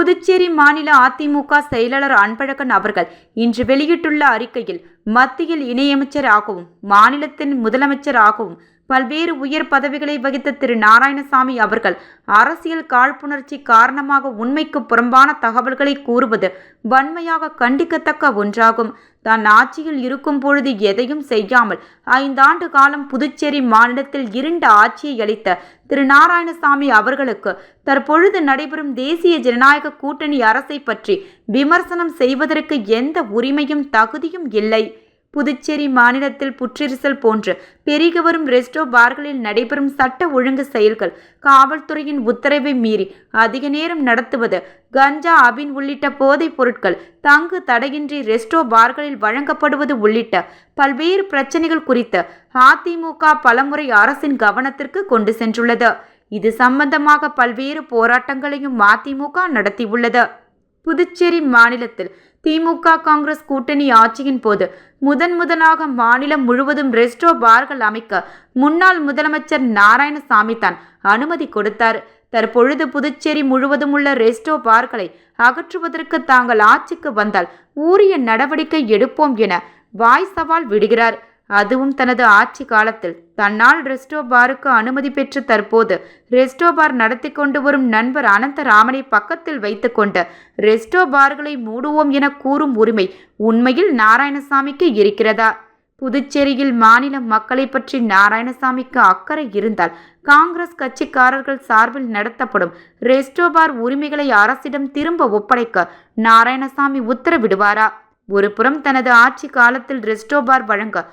புதுச்சேரி மாநில அதிமுக செயலாளர் அன்பழகன் அவர்கள் இன்று வெளியிட்டுள்ள அறிக்கையில், மத்தியில் இணையமைச்சராகவும் மாநிலத்தின் முதலமைச்சராகவும் பல்வேறு உயர் பதவிகளை வகித்த திரு நாராயணசாமி அவர்கள் அரசியல் காழ்ப்புணர்ச்சி காரணமாக உண்மைக்கு புறம்பான தகவல்களை கூறுவது வன்மையாக கண்டிக்கத்தக்க ஒன்றாகும். தான் ஆட்சியில் இருக்கும் பொழுது எதையும் செய்யாமல் 5 ஆண்டு காலம் புதுச்சேரி மாநிலத்தில் இருண்ட ஆட்சியை அளித்த திரு நாராயணசாமி அவர்களுக்கு தற்பொழுது நடைபெறும் தேசிய ஜனநாயக கூட்டணி அரசை பற்றி விமர்சனம் செய்வதற்கு எந்த உரிமையும் தகுதியும் இல்லை. புதுச்சேரி மாநிலத்தில் புற்றரிசல் போன்று பெருகி வரும் ரெஸ்டோ பார்களில் நடைபெறும் சட்ட ஒழுங்கு செயல்கள், காவல்துறையின் உத்தரவை மீறி அதிக நேரம் நடத்துவது, கஞ்சா, அபின் உள்ளிட்ட போதைப் பொருட்கள் தங்கு தடையின்றி ரெஸ்டோ பார்களில் வழங்கப்படுவது உள்ளிட்ட பல்வேறு பிரச்சனைகள் குறித்து அதிமுக பலமுறை அரசின் கவனத்திற்கு கொண்டு சென்றுள்ளது. இது சம்பந்தமாக பல்வேறு போராட்டங்களையும் அதிமுக நடத்தியுள்ளது. புதுச்சேரி மாநிலத்தில் திமுக காங்கிரஸ் கூட்டணி ஆட்சியின் போது முதன்முதலாக மாநிலம் முழுவதும் ரெஸ்டோ பார்கள் அமைக்க முன்னாள் முதலமைச்சர் நாராயணசாமி தான் அனுமதி கொடுத்தார். தற்பொழுது புதுச்சேரி முழுவதும் உள்ள ரெஸ்டோ பார்களை அகற்றுவதற்கு தாங்கள் ஆட்சிக்கு வந்தால் உரிய நடவடிக்கை எடுப்போம் என வாய் சவால் விடுகிறார். அதுவும் தனது ஆட்சி காலத்தில் தன்னால் ரெஸ்டோ பாருக்கு அனுமதி பெற்று தற்போது ரெஸ்டோ பார் நடத்தி கொண்டு வரும் நண்பர் அனந்தராமனை பக்கத்தில் வைத்துக்கொண்டு ரெஸ்டோ பார்களை மூடுவோம் என கூறும் உரிமை உண்மையில் நாராயணசாமிக்கு இருக்கிறதா? புதுச்சேரியில் மாநில மக்களை பற்றி நாராயணசாமிக்கு அக்கறை இருந்தால் காங்கிரஸ் கட்சிக்காரர்கள் சார்பில் நடத்தப்படும் ரெஸ்டோ பார் உரிமைகளை அரசிடம் திரும்ப ஒப்படைக்க நாராயணசாமி உத்தரவிடுவாரா? ஒருபுறம் தனது ஆட்சி காலத்தில் ரெஸ்டோ பார் வழங்க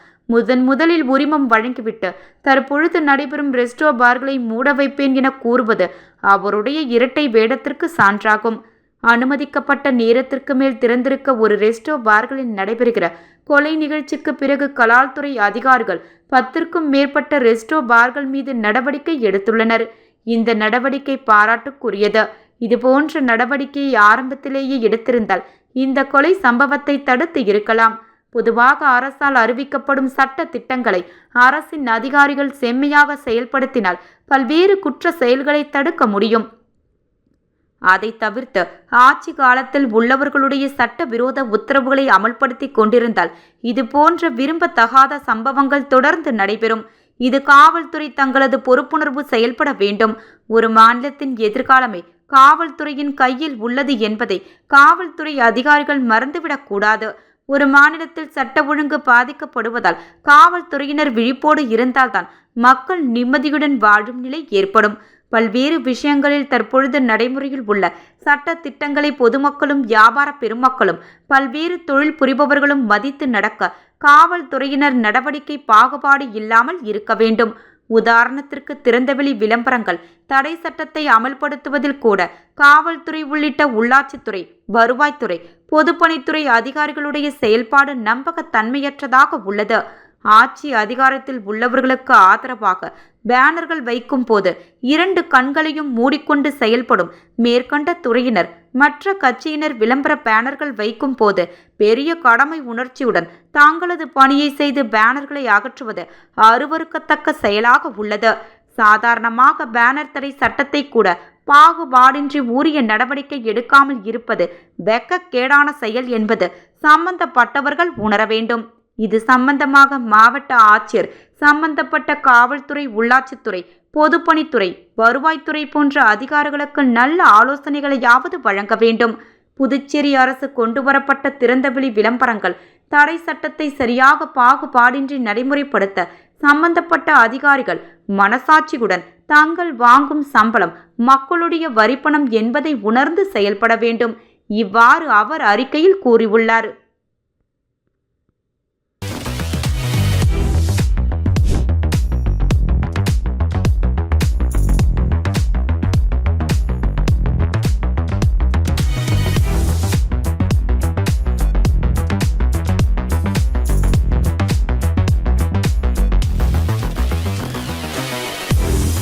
முதலில் உரிமம் வழங்கிவிட்டு தற்பொழுது நடைபெறும் ரெஸ்டோ பார்களை மூட வைப்பேன் என கூறுவது அவருடைய இரட்டை வேடத்திற்கு சான்றாகும். அனுமதிக்கப்பட்ட நேரத்திற்கு மேல் திறந்திருக்க ஒரு ரெஸ்டோ பார்களில் நடைபெறுகிற கொலை நிகழ்ச்சிக்கு பிறகு கலால்துறை அதிகாரிகள் 10க்கும் மேற்பட்ட ரெஸ்டோ பார்கள் மீது நடவடிக்கை எடுத்துள்ளனர். இந்த நடவடிக்கை பாராட்டுக்குரியது. இதுபோன்ற நடவடிக்கையை ஆரம்பத்திலேயே எடுத்திருந்தால் இந்த கொலை சம்பவத்தை தடுத்து இருக்கலாம். பொதுவாக அரசால் அறிவிக்கப்படும் சட்ட திட்டங்களை அரசின் அதிகாரிகள் செம்மையாக செயல்படுத்தினால் பல்வேறு குற்ற செயல்களை தடுக்க முடியும். அதை தவிர்த்து ஆட்சி காலத்தில் உள்ளவர்களுடைய சட்ட விரோத உத்தரவுகளை அமல்படுத்தி கொண்டிருந்தால் இது போன்ற விரும்பத்தகாத சம்பவங்கள் தொடர்ந்து நடைபெறும். இது காவல்துறை தங்களது பொறுப்புணர்வு செயல்பட வேண்டும். ஒரு மாநிலத்தின் எதிர்காலமே காவல்துறையின் கையில் உள்ளது என்பதை காவல்துறை அதிகாரிகள் மறந்துவிடக்கூடாது. ஒரு மாநிலத்தில் சட்ட ஒழுங்கு பாதிக்கப்படுவதால் காவல்துறையினர் விழிப்போடு இருந்தால்தான் மக்கள் நிம்மதியுடன் வாழும் நிலை ஏற்படும். பல்வேறு விஷயங்களில் தற்பொழுது நடைமுறையில் உள்ள சட்ட திட்டங்களை பொதுமக்களும் வியாபார பெருமக்களும் பல்வேறு தொழில் புரிபவர்களும் மதித்து நடக்க காவல்துறையினர் நடவடிக்கை பாகுபாடு இல்லாமல் இருக்க வேண்டும். உதாரணத்திற்கு திறந்தவெளி விளம்பரங்கள் தடை சட்டத்தை அமல்படுத்துவதில் கூட காவல்துறை உள்ளிட்ட உள்ளாட்சித்துறை, வருவாய்த்துறை, பொதுப்பணித்துறை அதிகாரிகளுடைய செயல்பாடு நம்பகத்தன்மையற்றதாக உள்ளது. ஆட்சி அதிகாரத்தில் உள்ளவர்களுக்கு ஆதரவாக பேனர்கள் வைக்கும் போது 2 கண்களையும் மூடிக்கொண்டு செயல்படும் மேற்கண்ட துறையினர் மற்ற கட்சியினர் விளம்பர பேனர்கள் வைக்கும் போது பெரிய கடமை உணர்ச்சியுடன் தாங்களது பணியை செய்து பேனர்களை அகற்றுவது அருவருக்கத்தக்க செயலாக உள்ளது. சாதாரணமாக பேனர் தடை சட்டத்தை கூட பாகுபாடின்றி உரிய நடவடிக்கை எடுக்காமல் இருப்பது வெட்கக்கேடான செயல் என்பது சம்பந்தப்பட்டவர்கள் உணர வேண்டும். இது சம்பந்தமாக மாவட்ட ஆட்சியர், சம்பந்தப்பட்ட காவல்துறை, உள்ளாட்சித்துறை, பொதுப்பணித்துறை, வருவாய்த்துறை போன்ற அதிகாரிகளுக்கு நல்ல ஆலோசனைகளையாவது வழங்க வேண்டும். புதுச்சேரி அரசு கொண்டு வரப்பட்ட திறந்தவெளி விளம்பரங்கள் தடை சட்டத்தை சரியாக பாகுபாடின்றி நடைமுறைப்படுத்த சம்பந்தப்பட்ட அதிகாரிகள் மனசாட்சியுடன் தாங்கள் வாங்கும் சம்பளம் மக்களுடைய வரிப்பணம் என்பதை உணர்ந்து செயல்பட வேண்டும். இவ்வாறு அவர் அறிக்கையில் கூறியுள்ளார்.